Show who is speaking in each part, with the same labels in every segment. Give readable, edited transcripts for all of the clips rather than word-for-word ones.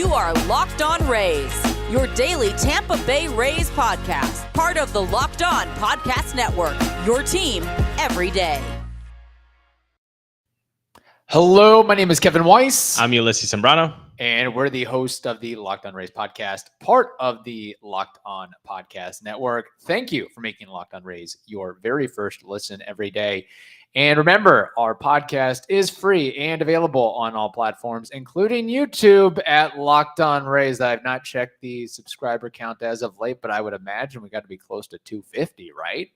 Speaker 1: You are Locked On Rays, your daily Tampa Bay Rays podcast, part of the Locked On Podcast Network, your team every day.
Speaker 2: Hello, my name is Kevin Weiss.
Speaker 3: I'm Ulises Sambrano.
Speaker 2: And we're the host of the Locked On Rays podcast, part of the Locked On Podcast Network. Thank you for making Locked On Rays your very first listen every day. And remember, our podcast is free and available on all platforms, including YouTube at Locked On Rays. I have not checked the subscriber count as of late, but I would imagine we got to be close to 250, right?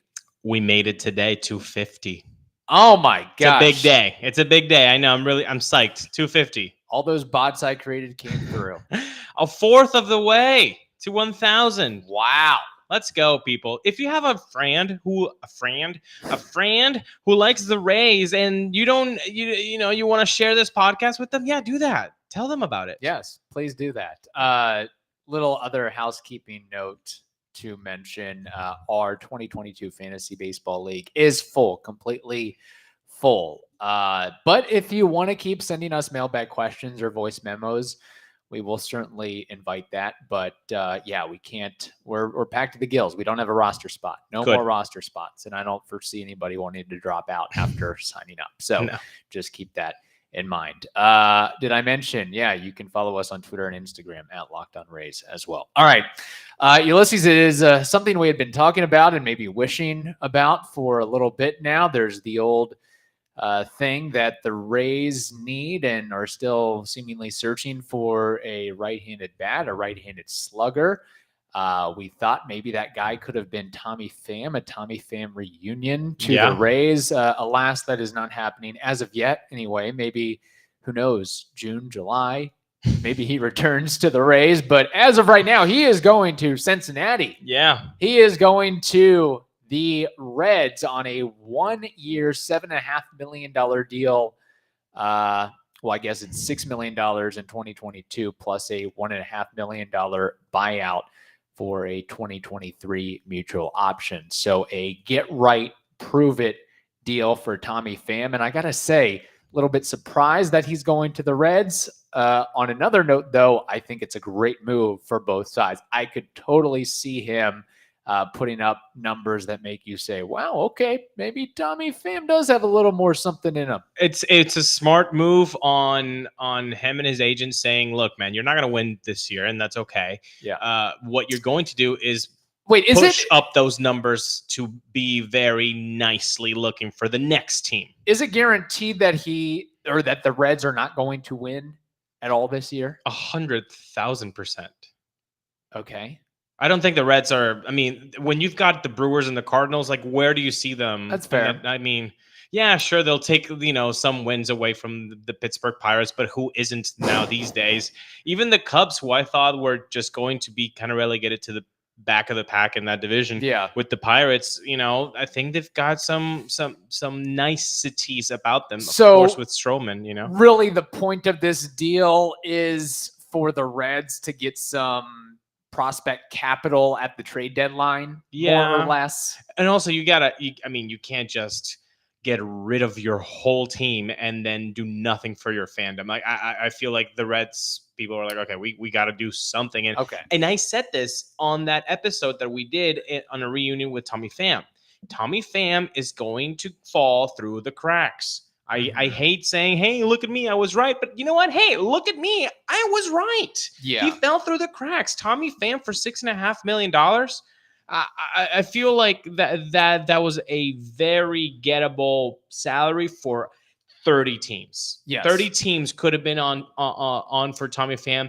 Speaker 3: We made it today, 250.
Speaker 2: Oh my gosh.
Speaker 3: It's a big day. It's a big day. I know. I'm psyched. 250.
Speaker 2: All those bots I created came through.
Speaker 3: A fourth of the way to 1,000.
Speaker 2: Wow.
Speaker 3: Let's go, people. If you have a friend who likes the Rays and you want to share this podcast with them, yeah, do that. Tell them about it.
Speaker 2: Yes, please do that. Little other housekeeping note to mention, our 2022 Fantasy Baseball League is full, completely full. But if you want to keep sending us mailbag questions or voice memos, we will certainly invite that. But yeah, we can't. We're packed to the gills. We don't have a roster spot. No
Speaker 3: Good.
Speaker 2: more roster spots. And I don't foresee anybody wanting to drop out after signing up. So
Speaker 3: No.
Speaker 2: just keep that in mind. Did I mention? Yeah, you can follow us on Twitter and Instagram at Locked On Rays as well. All right. Ulises, it is something we had been talking about and maybe wishing about for a little bit now. There's the old thing that the Rays need and are still seemingly searching for a right-handed bat, a right-handed slugger. We thought maybe that guy could have been Tommy Pham, a Tommy Pham reunion to the Rays. Alas, that is not happening as of yet. Anyway, maybe, who knows, June, July, maybe he returns to the Rays. But as of right now, he is going to Cincinnati.
Speaker 3: Yeah.
Speaker 2: He is going to the Reds on a 1-year, $7.5 million deal. Well, I guess it's $6 million in 2022 plus a $1.5 million buyout for a 2023 mutual option. So a get right, prove it deal for Tommy Pham. And I got to say, a little bit surprised that he's going to the Reds. On another note, though, I think it's a great move for both sides. I could totally see him putting up numbers that make you say, wow, okay, maybe Tommy Pham does have a little more something in him.
Speaker 3: It's a smart move on him and his agent saying, look, man, you're not going to win this year, and that's okay.
Speaker 2: Yeah.
Speaker 3: What you're going to do is
Speaker 2: push
Speaker 3: up those numbers to be very nicely looking for the next team.
Speaker 2: Is it guaranteed that that the Reds are not going to win at all this year?
Speaker 3: 100,000%.
Speaker 2: Okay.
Speaker 3: I don't think the Reds are. I mean, when you've got the Brewers and the Cardinals, like, where do you see them?
Speaker 2: That's fair.
Speaker 3: I mean, yeah, sure, they'll take, some wins away from the Pittsburgh Pirates, but who isn't now these days? Even the Cubs, who I thought were just going to be kind of relegated to the back of the pack in that division.
Speaker 2: Yeah.
Speaker 3: With the Pirates, I think they've got some niceties about them.
Speaker 2: So,
Speaker 3: of course, with Stroman,
Speaker 2: Really, the point of this deal is for the Reds to get some prospect capital at the trade deadline, more or less.
Speaker 3: And also, you can't just get rid of your whole team and then do nothing for your fandom. Like, I feel like the Reds people are like, okay, we got to do something. And I said this on that episode that we did on a reunion with Tommy Pham. Tommy Pham is going to fall through the cracks. I hate saying, hey, look at me, I was right. But you know what? Hey, look at me, I was right.
Speaker 2: Yeah.
Speaker 3: He fell through the cracks. Tommy Pham for $6.5 million. I feel like that was a very gettable salary for 30 teams.
Speaker 2: Yes.
Speaker 3: 30 teams could have been on for Tommy Pham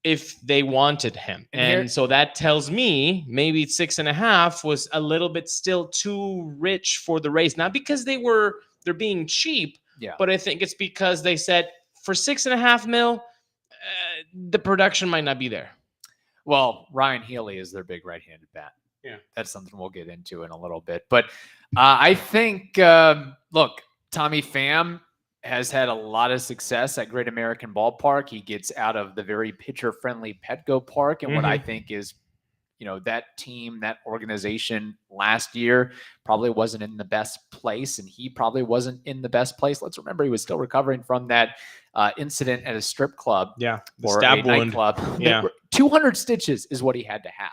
Speaker 3: if they wanted him. And so that tells me maybe 6.5 was a little bit still too rich for the Rays. Not because they're being cheap, but I think it's because they said for $6.5 million, the production might not be there.
Speaker 2: Well, Ryon Healy is their big right-handed bat.
Speaker 3: Yeah.
Speaker 2: That's something we'll get into in a little bit. But I think, look, Tommy Pham has had a lot of success at Great American Ballpark. He gets out of the very pitcher-friendly Petco Park, and what I think is, that team, that organization last year probably wasn't in the best place, and he probably wasn't in the best place. Let's remember he was still recovering from that incident at a strip club.
Speaker 3: Yeah, the
Speaker 2: or
Speaker 3: stab
Speaker 2: a
Speaker 3: wound.
Speaker 2: nightclub.
Speaker 3: Yeah.
Speaker 2: 200 stitches is what he had to have.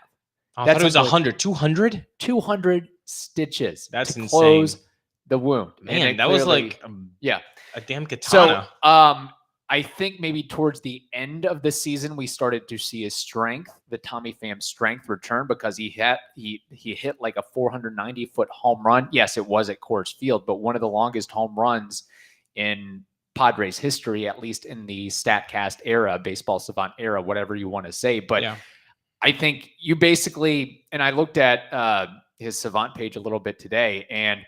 Speaker 3: I thought it was 100. 200?
Speaker 2: 200 stitches
Speaker 3: That's
Speaker 2: to
Speaker 3: insane.
Speaker 2: close the wound.
Speaker 3: Man, that was like a damn katana.
Speaker 2: So I think maybe towards the end of the season, we started to see his strength, the Tommy Pham strength return, because he hit like a 490-foot home run. Yes, it was at Coors Field, but one of the longest home runs in Padres history, at least in the StatCast era, Baseball Savant era, whatever you want to say. But I think you basically, and I looked at his Savant page a little bit today, and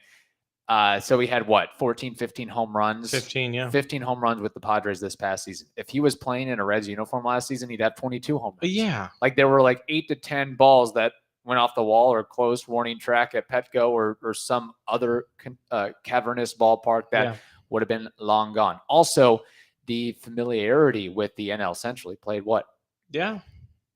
Speaker 2: so he had 14, 15 home runs. 15 home runs with the Padres this past season. If he was playing in a Reds uniform last season, he'd have 22 home runs.
Speaker 3: Yeah.
Speaker 2: Like there were like 8 to 10 balls that went off the wall or closed warning track at Petco or some other cavernous ballpark that would have been long gone. Also, the familiarity with the NL Central. He played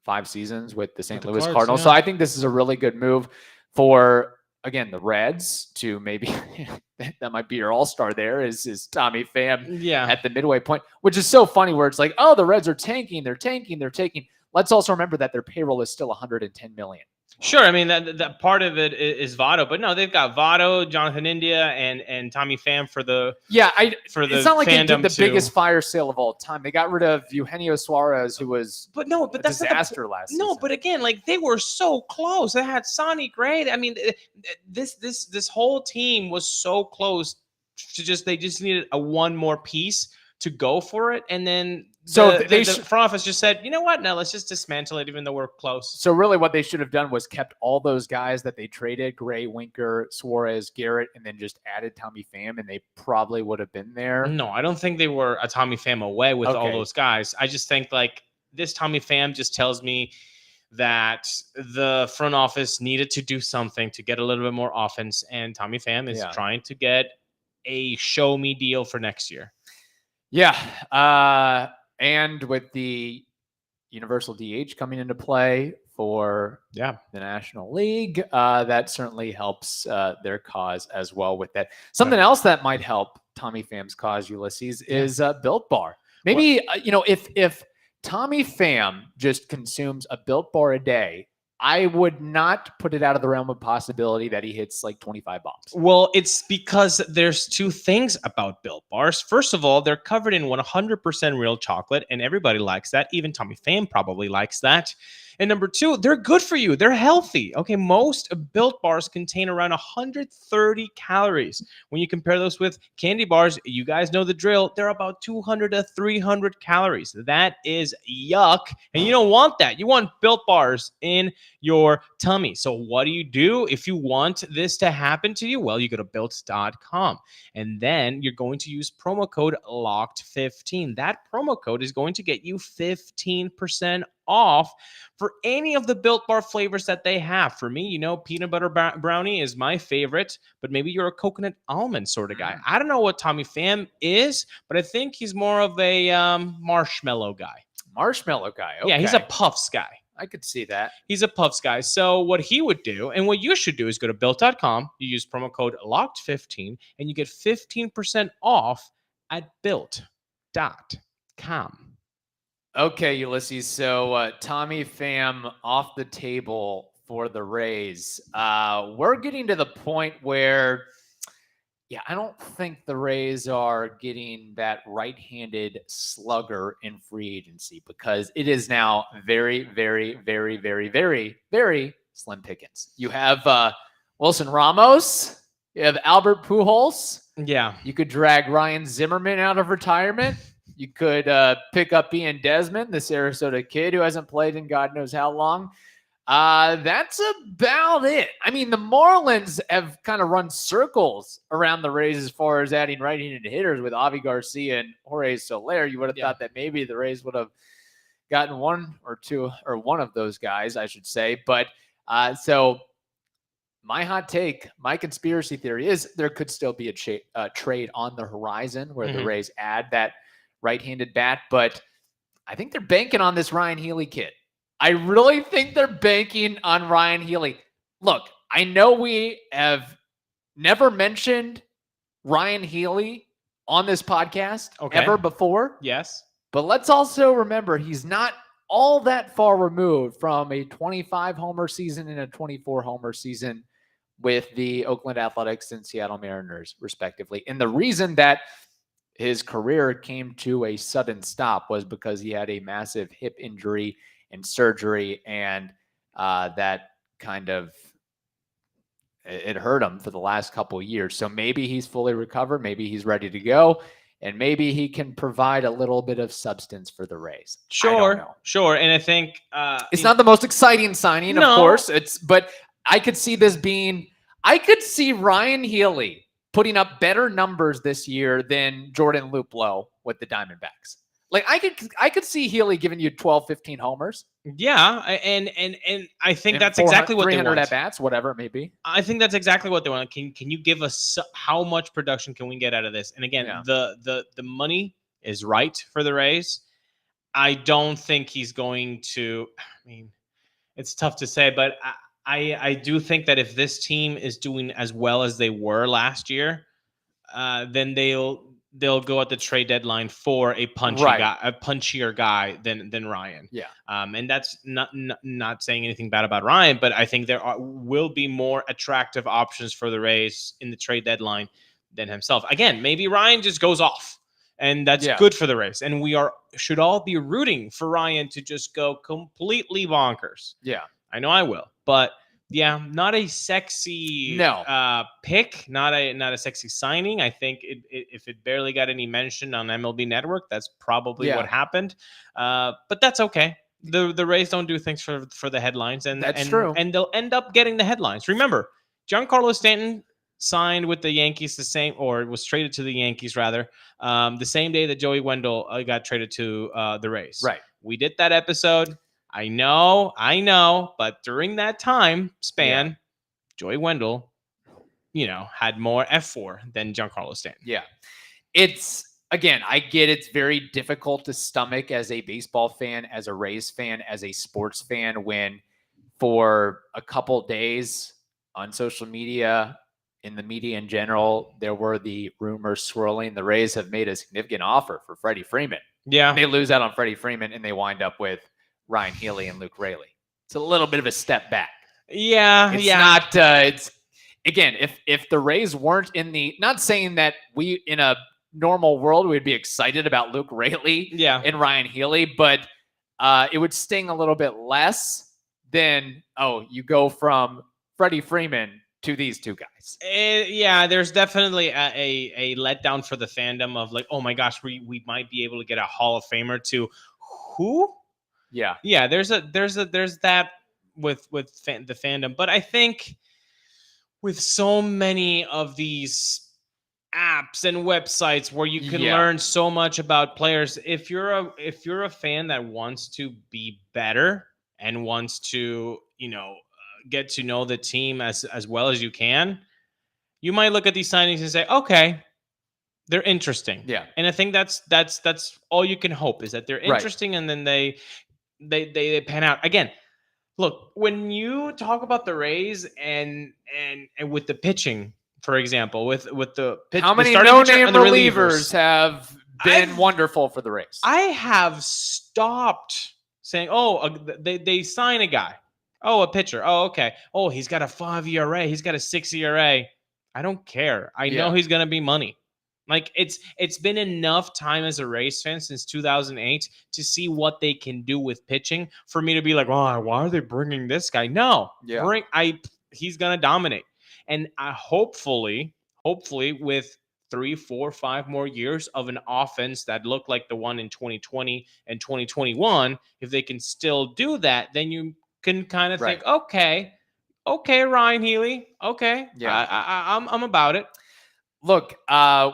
Speaker 2: 5 seasons with the St. Louis Cardinals.
Speaker 3: Yeah.
Speaker 2: So I think this is a really good move for, again, the Reds to maybe that might be your all-star there is Tommy Pham at the midway point, which is so funny where it's like, oh, the Reds are tanking. They're tanking. Let's also remember that their payroll is still $110 million.
Speaker 3: Sure, I mean that part of it is Votto, but no, they've got Votto, Jonathan India, and Tommy Pham for the
Speaker 2: it's not like they did the
Speaker 3: too.
Speaker 2: biggest fire sale of all time. They got rid of Eugenio Suarez, who was
Speaker 3: but that's
Speaker 2: disaster last season.
Speaker 3: No, but again, like they were so close. They had Sonny Gray. I mean, this whole team was so close to they just needed one more piece to go for it, and then the front office just said, you know what? No, let's just dismantle it, even though we're close.
Speaker 2: So really, what they should have done was kept all those guys that they traded: Gray, Winker, Suarez, Garrett, and then just added Tommy Pham, and they probably would have been there.
Speaker 3: No, I don't think they were a Tommy Pham away with all those guys. I just think like this Tommy Pham just tells me that the front office needed to do something to get a little bit more offense, and Tommy Pham is trying to get a show me deal for next year.
Speaker 2: Yeah. And with the universal DH coming into play for the National League, that certainly helps their cause as well with that. Something else that might help Tommy Pham's cause, Ulises, is Built Bar. Maybe, if Tommy Pham just consumes a Built Bar a day, I would not put it out of the realm of possibility that he hits like 25 bombs.
Speaker 3: Well, it's because there's two things about Built Bars. First of all, they're covered in 100% real chocolate, and everybody likes that. Even Tommy Pham probably likes that. And number two, they're good for you. They're healthy. Okay, most Built Bars contain around 130 calories. When you compare those with candy bars, you guys know the drill. They're about 200 to 300 calories. That is yuck, and you don't want that. You want Built Bars in your tummy. So what do? If you want this to happen to you, well, you go to built.com, and then you're going to use promo code LOCKED15. That promo code is going to get you 15% off for any of the Built Bar flavors that they have. For me, peanut butter brownie is my favorite, but maybe you're a coconut almond sort of guy. I don't know what Tommy Pham is, but I think he's more of a marshmallow guy.
Speaker 2: Marshmallow guy. Okay.
Speaker 3: Yeah, he's a Puffs guy.
Speaker 2: I could see that.
Speaker 3: He's a Puffs guy. So what he would do, and what you should do, is go to built.com. You use promo code LOCKED15, and you get 15% off at built.com.
Speaker 2: Okay, Ulises. So Tommy Pham off the table for the Rays. We're getting to the point where, I don't think the Rays are getting that right-handed slugger in free agency, because it is now very, very, very, very, very, very slim pickings. You have Wilson Ramos. You have Albert Pujols.
Speaker 3: Yeah.
Speaker 2: You could drag Ryan Zimmerman out of retirement. You could pick up Ian Desmond, the Sarasota kid who hasn't played in God knows how long. That's about it. I mean, the Marlins have kind of run circles around the Rays as far as adding right-handed hitters with Avi Garcia and Jorge Soler. You would have thought that maybe the Rays would have gotten one or two, or one of those guys, I should say. But so my hot take, my conspiracy theory is there could still be a trade on the horizon where the Rays add that right-handed bat, but I think they're banking on this Ryon Healy kid. I really think they're banking on Ryon Healy. Look, I know we have never mentioned Ryon Healy on this podcast ever before.
Speaker 3: Yes.
Speaker 2: But let's also remember he's not all that far removed from a 25 homer season and a 24 homer season with the Oakland Athletics and Seattle Mariners, respectively. And the reason that his career came to a sudden stop was because he had a massive hip injury and surgery, and that kind of it hurt him for the last couple of years. So maybe he's fully recovered, maybe he's ready to go, and maybe he can provide a little bit of substance for the Rays.
Speaker 3: Sure. And I think
Speaker 2: it's not the most exciting signing, of course. But I could see this being. I could see Ryon Healy putting up better numbers this year than Jordan Luplow with the Diamondbacks. Like I could see Healy giving you 12, 15 homers.
Speaker 3: Yeah, and I think that's exactly what they want.
Speaker 2: 300 at bats, whatever it may be.
Speaker 3: I think that's exactly what they want. Can you give us how much production can we get out of this? And again, the money is right for the Rays. I don't think he's going to. I mean, it's tough to say, but I do think that if this team is doing as well as they were last year, then they'll go at the trade deadline for a punchier guy than Ryan.
Speaker 2: Yeah.
Speaker 3: And that's not saying anything bad about Ryan, but I think there will be more attractive options for the Rays in the trade deadline than himself. Again, maybe Ryan just goes off, and that's good for the Rays. And we should all be rooting for Ryan to just go completely bonkers.
Speaker 2: Yeah.
Speaker 3: I know I will, but yeah, not a sexy pick, not a sexy signing. I think if it barely got any mention on MLB Network, that's probably what happened. But that's okay. The Rays don't do things for the headlines, and
Speaker 2: that's true.
Speaker 3: And they'll end up getting the headlines. Remember, Giancarlo Stanton signed with the Yankees was traded to the Yankees rather, the same day that Joey Wendell got traded to the Rays.
Speaker 2: Right.
Speaker 3: We did that episode. I know, but during that time span, Joey Wendell, had more F4 than Giancarlo Stanton.
Speaker 2: Yeah. Again, I get it's very difficult to stomach as a baseball fan, as a Rays fan, as a sports fan, when for a couple days on social media, in the media in general, there were the rumors swirling. The Rays have made a significant offer for Freddie Freeman.
Speaker 3: Yeah.
Speaker 2: They lose out on Freddie Freeman, and they wind up with Ryon Healy and Luke Raley. It's a little bit of a step back.
Speaker 3: Yeah.
Speaker 2: It's not, it's again, if the Rays weren't not saying that we in a normal world we'd be excited about Luke Raley and Ryon Healy, but it would sting a little bit less than, you go from Freddie Freeman to these two guys.
Speaker 3: There's definitely a letdown for the fandom of like, oh my gosh, we might be able to get a Hall of Famer to who? Yeah. There's that with the fandom, but I think with so many of these apps and websites where you can learn so much about players, if you're a fan that wants to be better and wants to get to know the team as well as you can, you might look at these signings and say, okay, they're interesting.
Speaker 2: Yeah.
Speaker 3: And I think that's all you can hope, is that they're interesting, and then they pan out. Again, look, when you talk about the Rays and with the pitching, for example, with the pitch,
Speaker 2: how many no-name relievers have been wonderful for the Rays?
Speaker 3: I have stopped saying, they sign a guy. A pitcher. Oh, okay. Oh, he's got a 5 ERA. He's got a 6 ERA. I don't care. I know he's going to be money. Like, it's been enough time as a Rays fan since 2008 to see what they can do with pitching for me to be like, why are they bringing this guy? No. He's going to dominate. And hopefully with 3, 4, 5 more years of an offense that looked like the one in 2020 and 2021, if they can still do that, then you can kind of think, okay, Ryon Healy, okay, I'm about it.
Speaker 2: Look,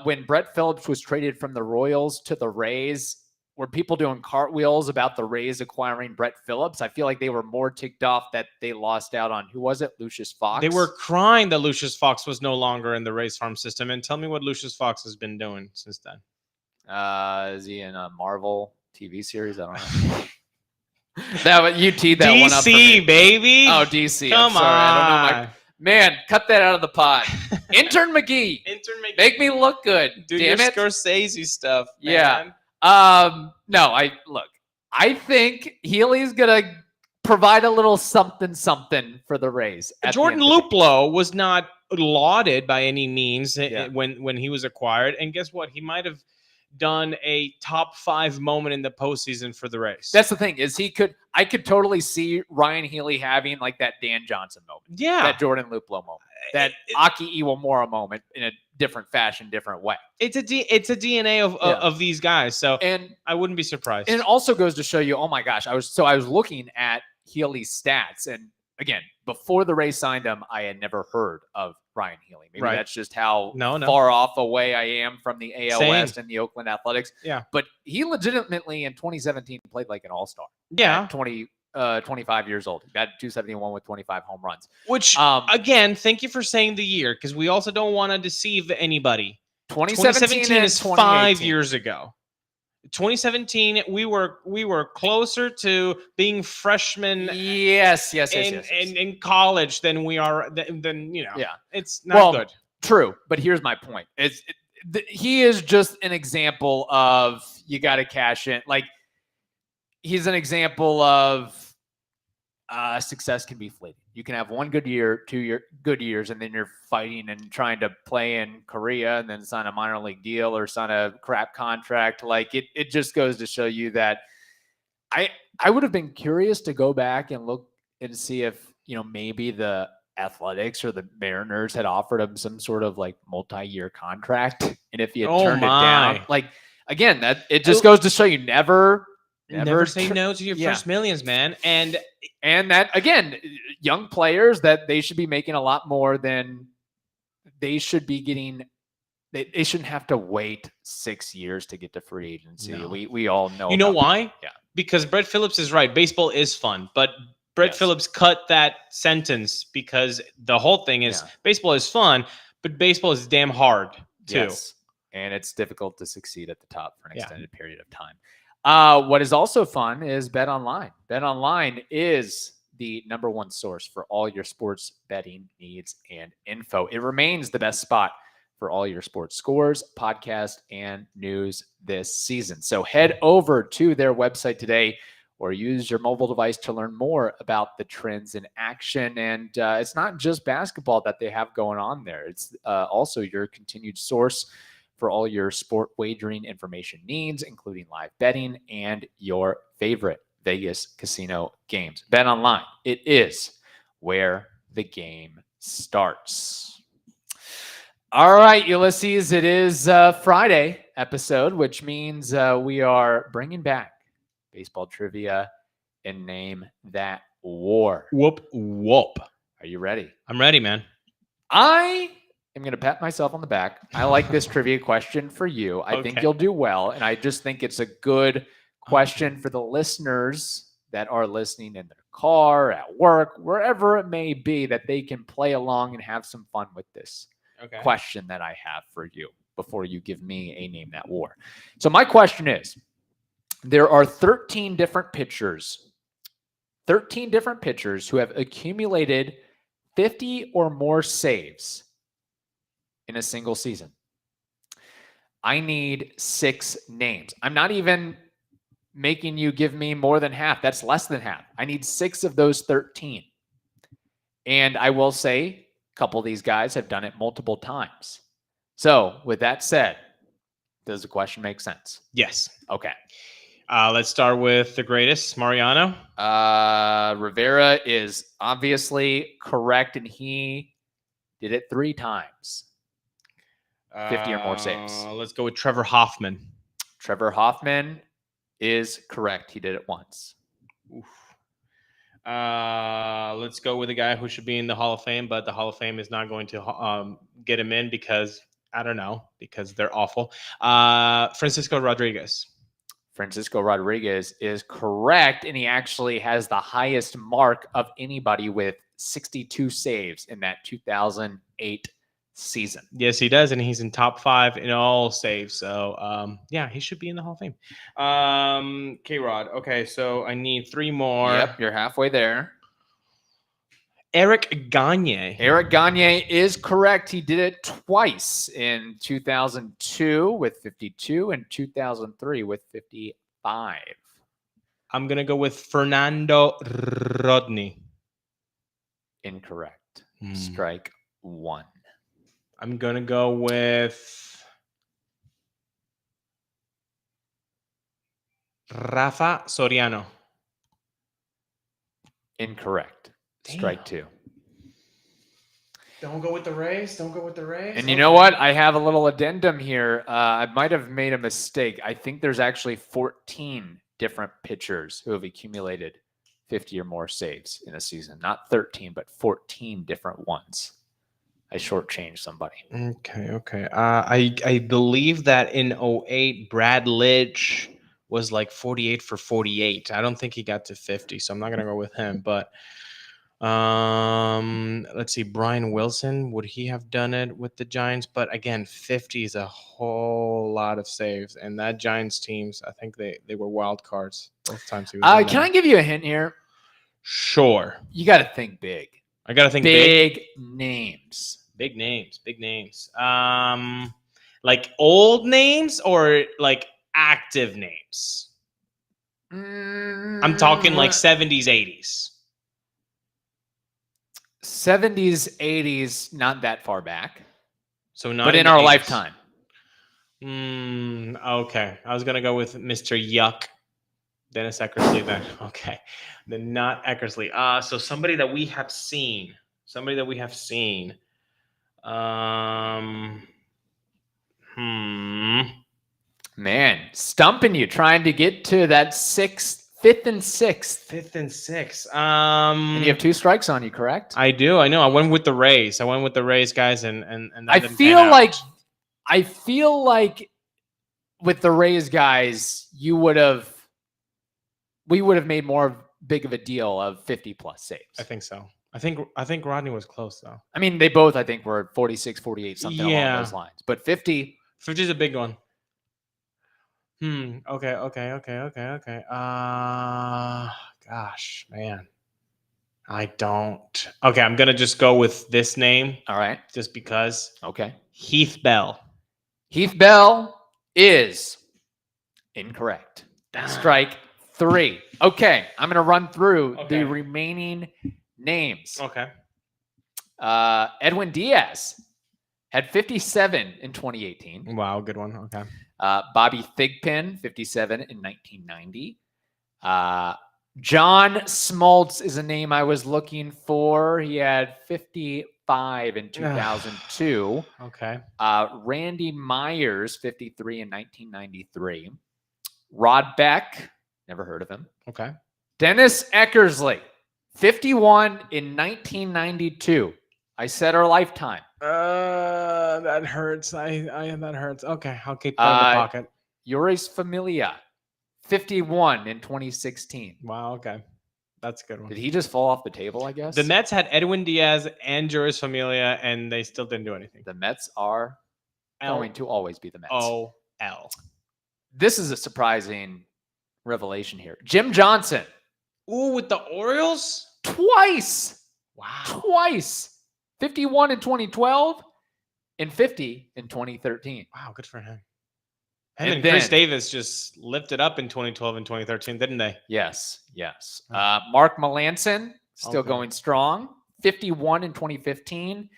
Speaker 2: when Brett Phillips was traded from the Royals to the Rays, were people doing cartwheels about the Rays acquiring Brett Phillips? I feel like they were more ticked off that they lost out on, who was it, Lucius Fox?
Speaker 3: They were crying that Lucius Fox was no longer in the Rays farm system. And tell me what Lucius Fox has been doing since then.
Speaker 2: Is he in a Marvel TV series? I don't know. You teed that one up for me.
Speaker 3: DC, baby.
Speaker 2: Oh, DC.
Speaker 3: Come on.
Speaker 2: I don't know Man, cut that out of the pod. Intern McGee. Make me look good.
Speaker 3: Do
Speaker 2: Damn
Speaker 3: your
Speaker 2: it.
Speaker 3: Scorsese stuff,
Speaker 2: Yeah.
Speaker 3: man.
Speaker 2: No, I think Healy's going to provide a little something for the Rays.
Speaker 3: Jordan Luplow was not lauded by any means when he was acquired. And guess what? He might have done a top 5 moment in the postseason for the Rays.
Speaker 2: That's the thing I could totally see Ryon Healy having like that Dan Johnson moment.
Speaker 3: Yeah.
Speaker 2: That Jordan Luplow moment. That Aki Iwamura moment in a different fashion, different way.
Speaker 3: It's a DNA of these guys. So and I wouldn't be surprised.
Speaker 2: And it also goes to show you, oh my gosh, I was looking at Healy's stats, and again, before the Rays signed him, I had never heard of Ryon Healy. Maybe that's just how far off away I am from the AL West and the Oakland Athletics.
Speaker 3: Yeah.
Speaker 2: But he legitimately in 2017 played like an all-star.
Speaker 3: Yeah.
Speaker 2: 25 years old. He got 271 with 25 home runs.
Speaker 3: Which, again, thank you for saying the year, because we also don't want to deceive anybody.
Speaker 2: 2017
Speaker 3: is 5 years ago. 2017, we were closer to being freshmen.
Speaker 2: Yes.
Speaker 3: In college than we are. Than Yeah. It's not good.
Speaker 2: True, but here's my point: he is just an example of you got to cash in. Like he's an example of success can be fleeting. You can have one good year, 2 good years, and then you're fighting and trying to play in Korea and then sign a minor league deal or sign a crap contract. Like it just goes to show you that I would have been curious to go back and look and see if, maybe the Athletics or the Mariners had offered him some sort of like multi-year contract. And if he had turned it down, like again, that it just goes to show you never
Speaker 3: say no to your first millions, man. And
Speaker 2: that, again, young players that they should be making a lot more than they should be getting. They shouldn't have to wait 6 years to get to free agency. No. We all know.
Speaker 3: You know why?
Speaker 2: Yeah.
Speaker 3: Because Brett Phillips is right. Baseball is fun. But Brett Phillips cut that sentence because the whole thing is baseball is fun, but baseball is damn hard too.
Speaker 2: Yes. And it's difficult to succeed at the top for an extended period of time. What is also fun is BetOnline. BetOnline is the #1 source for all your sports betting needs and info. It remains the best spot for all your sports scores, podcasts, and news this season. So head over to their website today or use your mobile device to learn more about the trends in action. And it's not just basketball that they have going on there. It's also your continued source for all your sport wagering information needs, including live betting and your favorite Vegas casino games. BetOnline, it is where the game starts. All right, Ulises, it is Friday episode, which means we are bringing back baseball trivia and Name That War.
Speaker 3: Whoop, whoop.
Speaker 2: Are you ready?
Speaker 3: I'm ready, man.
Speaker 2: I am going to pat myself on the back. I like this trivia question for you. I think you'll do well. And I just think it's a good question for the listeners that are listening in their car, at work, wherever it may be, that they can play along and have some fun with this question that I have for you before you give me a Name That War. So my question is, there are 13 different pitchers who have accumulated 50 or more saves in a single season. I need 6 names. I'm not even making you give me more than half. That's less than half. I need 6 of those 13. And I will say a couple of these guys have done it multiple times. So with that said, does the question make sense?
Speaker 3: Yes.
Speaker 2: Okay.
Speaker 3: Let's start with the greatest, Mariano.
Speaker 2: Rivera is obviously correct, and he did it 3 times. 50 or more saves.
Speaker 3: Let's go with Trevor Hoffman.
Speaker 2: Trevor Hoffman is correct. He did it once.
Speaker 3: Oof. Let's go with a guy who should be in the Hall of Fame, but the Hall of Fame is not going to get him in because, I don't know, because they're awful. Francisco Rodriguez.
Speaker 2: Francisco Rodriguez is correct, and he actually has the highest mark of anybody with 62 saves in that 2008 season.
Speaker 3: Yes, he does, and he's in top 5 in all saves. So, he should be in the Hall of Fame. K-Rod. Okay, so I need 3 more.
Speaker 2: Yep, you're halfway there.
Speaker 3: Eric Gagne.
Speaker 2: Eric Gagne is correct. He did it twice in 2002 with 52 and 2003 with 55.
Speaker 3: I'm going to go with Fernando Rodney.
Speaker 2: Incorrect. Strike one.
Speaker 3: I'm going to go with Rafa Soriano.
Speaker 2: Incorrect. Strike two.
Speaker 3: Don't go with the Rays.
Speaker 2: And you know what? I have a little addendum here. I might have made a mistake. I think there's actually 14 different pitchers who have accumulated 50 or more saves in a season. Not 13, but 14 different ones. I shortchanged somebody.
Speaker 3: Okay. I believe that in 2008, Brad Lidge was like 48 for 48. I don't think he got to 50, so I'm not going to go with him. But let's see. Brian Wilson, would he have done it with the Giants? But again, 50 is a whole lot of saves. And that Giants teams, I think they were wild cards both times he was in
Speaker 2: Can I give you a hint here?
Speaker 3: Sure.
Speaker 2: You got to think big.
Speaker 3: I got to think
Speaker 2: big names.
Speaker 3: Big names. Like old names or like active names? I'm talking like 70s, 80s.
Speaker 2: 70s, 80s, not that far back.
Speaker 3: So not
Speaker 2: but in our lifetime.
Speaker 3: Okay. I was going to go with Mr. Yuck. Dennis Eckersley then. Okay. Then not Eckersley. So somebody that we have seen.
Speaker 2: Man, stumping you, trying to get to that fifth and sixth.
Speaker 3: And
Speaker 2: you have two strikes on you, correct?
Speaker 3: I do. I know. I went with the Rays. Guys, and
Speaker 2: I feel like with the Rays guys, we would have made more big of a deal of 50 plus saves.
Speaker 3: I think so. I think Rodney was close though.
Speaker 2: I mean, they both were 46, 48, something along those lines. But 50
Speaker 3: is a big one. Okay. Gosh, man. I don't. Okay, I'm gonna just go with this name.
Speaker 2: All right.
Speaker 3: Just because.
Speaker 2: Okay.
Speaker 3: Heath Bell.
Speaker 2: Heath Bell is incorrect. Strike three. Okay, I'm gonna run through the remaining names.
Speaker 3: Okay.
Speaker 2: Edwin Diaz had 57 in 2018.
Speaker 3: Wow, good one. Okay.
Speaker 2: Bobby Thigpen, 57 in 1990. John Smoltz is a name I was looking for. He had 55 in 2002.
Speaker 3: Okay.
Speaker 2: Randy Myers, 53 in 1993. Rod Beck, never heard of him.
Speaker 3: Okay.
Speaker 2: Dennis Eckersley, 51 in 1992. I said our lifetime.
Speaker 3: That hurts. That hurts. Okay, I'll keep that in the pocket.
Speaker 2: Yoris Familia, 51 in 2016.
Speaker 3: Wow, okay. That's a good one.
Speaker 2: Did he just fall off the table, I guess?
Speaker 3: The Mets had Edwin Diaz and Joris Familia, and they still didn't do anything.
Speaker 2: The Mets are going to always be the Mets.
Speaker 3: O-L.
Speaker 2: This is a surprising revelation here. Jim Johnson.
Speaker 3: Ooh, with the Orioles?
Speaker 2: Twice.
Speaker 3: Wow.
Speaker 2: Twice. 51 in 2012 and 50 in 2013.
Speaker 3: Wow, good for him. And then Chris Davis just lifted up in 2012 and 2013, didn't they?
Speaker 2: Yes. Mark Melanson, still going strong. 51 in 2015.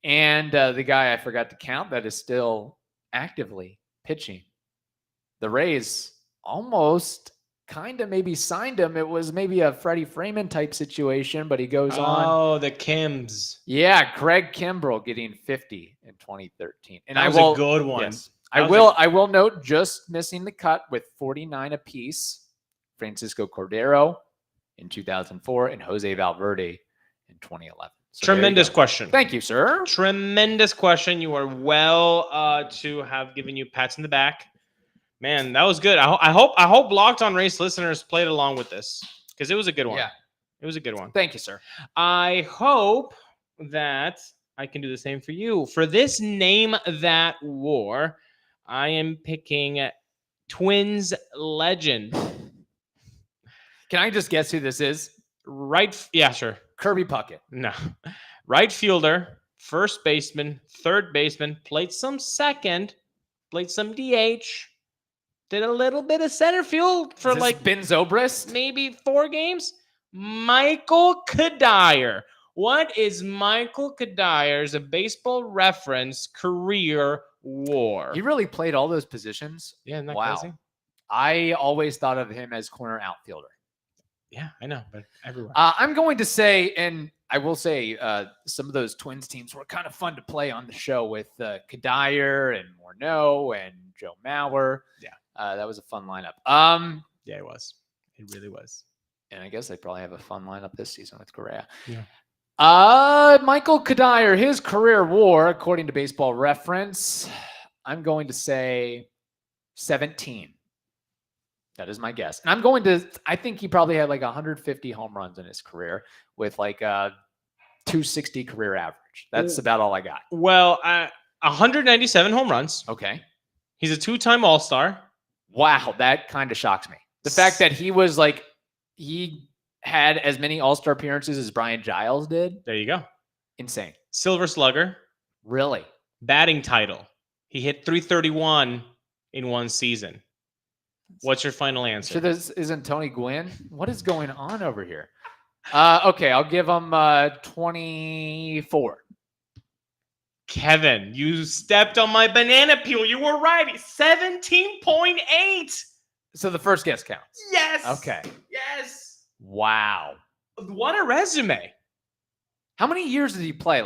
Speaker 2: And the guy I forgot to count that is still actively pitching. The Rays almost kind of maybe signed him. It was maybe a Freddie Freeman type situation, but he goes on.
Speaker 3: Oh, the Kims.
Speaker 2: Yeah, Craig Kimbrell getting 50 in 2013. And
Speaker 3: that was a good one.
Speaker 2: Yes, I will note just missing the cut with 49 apiece. Francisco Cordero in 2004 and Jose Valverde in 2011. So
Speaker 3: tremendous question.
Speaker 2: Thank you, sir.
Speaker 3: Tremendous question. You are well to have given you pats in the back. Man, that was good. I hope Locked On Race listeners played along with this because it was a good one.
Speaker 2: Yeah,
Speaker 3: it was a good one.
Speaker 2: Thank you, sir.
Speaker 3: I hope that I can do the same for you. For this Name That War, I am picking Twins legend.
Speaker 2: Can I just guess who this is?
Speaker 3: Right? Yeah, sure.
Speaker 2: Kirby Puckett.
Speaker 3: No. Right fielder, first baseman, third baseman, played some second, played some DH, did a little bit of center field for
Speaker 2: Ben Zobrist?
Speaker 3: maybe 4 games. Michael Kadyer. What is Michael Kadyer's, a Baseball Reference, career WAR?
Speaker 2: He really played all those positions.
Speaker 3: Yeah, isn't that
Speaker 2: Wow.
Speaker 3: crazy?
Speaker 2: I always thought of him as corner outfielder.
Speaker 3: Yeah, I know, but everywhere.
Speaker 2: I'm going to say, and I will say, some of those Twins teams were kind of fun to play on the show with Kadyer and Morneau and Joe Mauer.
Speaker 3: Yeah.
Speaker 2: That was a fun lineup.
Speaker 3: Yeah, it was. It really was.
Speaker 2: And I guess they probably have a fun lineup this season with Correa.
Speaker 3: Yeah.
Speaker 2: Michael Kadyer, his career WAR, according to Baseball Reference, I'm going to say 17. That is my guess. And I think he probably had like 150 home runs in his career with like a 260 career average. That's about all I got.
Speaker 3: Well, 197 home runs.
Speaker 2: Okay.
Speaker 3: He's a 2-time All-Star.
Speaker 2: Wow, that kind of shocks me. The fact that he had as many All-Star appearances as Brian Giles did.
Speaker 3: There you go.
Speaker 2: Insane.
Speaker 3: Silver Slugger.
Speaker 2: Really?
Speaker 3: Batting title. He hit 331 in one season. What's your final answer?
Speaker 2: Sure, this isn't Tony Gwynn. What is going on over here? Okay, I'll give him 24.
Speaker 3: Kevin, you stepped on my banana peel. You were right. 17.8.
Speaker 2: So the first guess counts.
Speaker 3: Yes.
Speaker 2: Okay.
Speaker 3: Yes.
Speaker 2: Wow.
Speaker 3: What a resume.
Speaker 2: How many years did he play?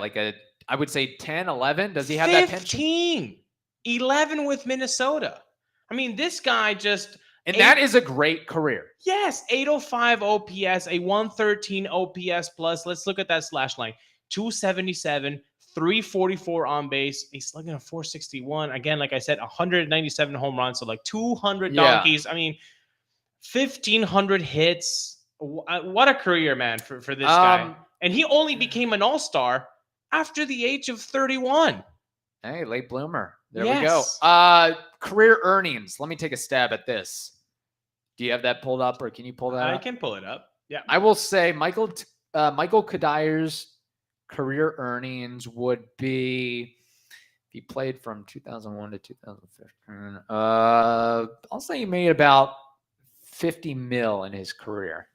Speaker 2: I would say 10, 11? Does he have
Speaker 3: 15.
Speaker 2: that pension?
Speaker 3: 11 with Minnesota. I mean, this guy just...
Speaker 2: And that is a great career.
Speaker 3: Yes, 805 OPS, a 113 OPS plus. Let's look at that slash line. 277, 344 on base. He's slugging a 461. Again, like I said, 197 home runs, so like 200 donkeys. I mean, 1,500 hits. What a career, man, for this guy. And he only became an all-star after the age of 31.
Speaker 2: Hey, late bloomer. There we go. Career earnings. Let me take a stab at this. Do you have that pulled up, or can you pull that up?
Speaker 3: I can pull it up. Yeah.
Speaker 2: I will say Michael Kadyer's career earnings would be, if he played from 2001 to 2015, I'll say he made about 50 mil in his career.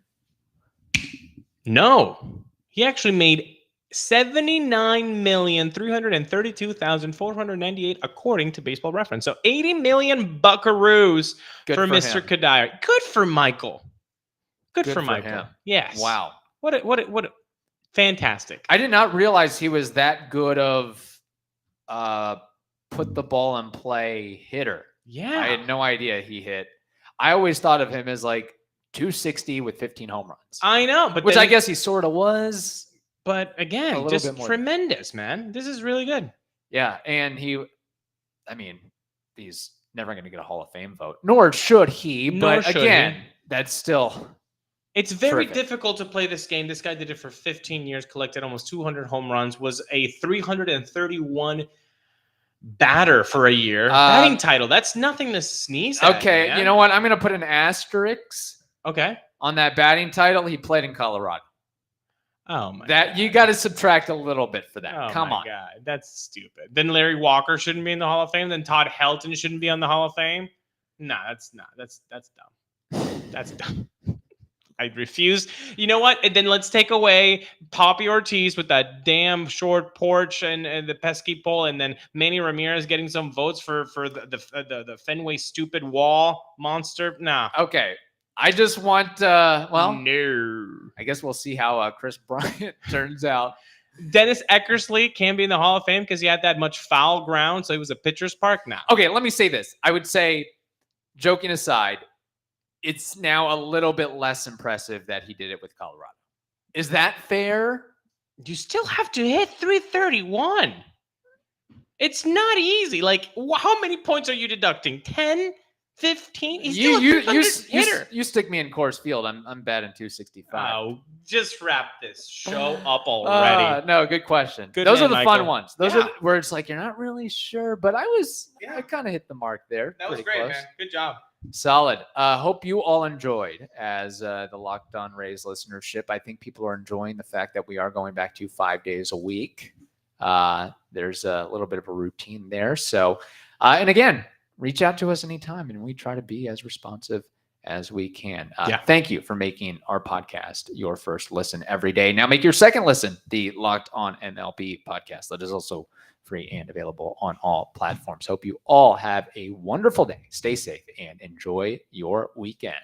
Speaker 3: No. He actually made $79,332,498 according to Baseball Reference. So 80 million buckaroos for Mr. Kadyer. Good for Michael. Good for Michael.
Speaker 2: Him.
Speaker 3: Yes.
Speaker 2: Wow.
Speaker 3: What a fantastic.
Speaker 2: I did not realize he was that good of put the ball in play hitter.
Speaker 3: Yeah.
Speaker 2: I had no idea he hit. I always thought of him as like 260 with 15 home runs.
Speaker 3: I know, but
Speaker 2: which I guess he sort of was.
Speaker 3: But again, just tremendous, man. This is really good.
Speaker 2: Yeah, and he's never going to get a Hall of Fame vote, nor should he. But again, that's still...
Speaker 3: It's very difficult to play this game. This guy did it for 15 years, collected almost 200 home runs, was a 331 batter for a year. Batting title, that's nothing to sneeze at.
Speaker 2: Okay, man. You know what? I'm going to put an asterisk on that batting title. He played in Colorado.
Speaker 3: Oh my! God.
Speaker 2: You got to subtract a little bit for that. Come on,
Speaker 3: God, that's stupid. Then Larry Walker shouldn't be in the Hall of Fame. Then Todd Helton shouldn't be on the Hall of Fame. Nah, that's dumb. That's dumb. I refuse. You know what? And then let's take away Poppy Ortiz with that damn short porch and the pesky pole, and then Manny Ramirez getting some votes for the Fenway stupid wall monster. Nah.
Speaker 2: Okay. I just want, no.
Speaker 3: I
Speaker 2: guess we'll see how Chris Bryant turns out.
Speaker 3: Dennis Eckersley can be in the Hall of Fame because he had that much foul ground, so he was a pitcher's park now.
Speaker 2: Okay, let me say this. I would say, joking aside, it's now a little bit less impressive that he did it with Colorado. Is that fair?
Speaker 3: You still have to hit 331. It's not easy. Like, how many points are you deducting? 10? 15? He's still a 300 hitter.
Speaker 2: You stick me in Coors Field. I'm batting 265.
Speaker 3: Oh, just wrap this show up already.
Speaker 2: No, good question. Those are the fun ones. Those are where it's like you're not really sure, but I kind of hit the mark there.
Speaker 3: That was great, man. Good job.
Speaker 2: Solid. Hope you all enjoyed as the Locked On Rays listenership. I think people are enjoying the fact that we are going back to 5 days a week. There's a little bit of a routine there. So, and again, reach out to us anytime, and we try to be as responsive as we can. Thank you for making our podcast your first listen every day. Now make your second listen the Locked On MLB podcast. That is also free and available on all platforms. Hope you all have a wonderful day. Stay safe and enjoy your weekend.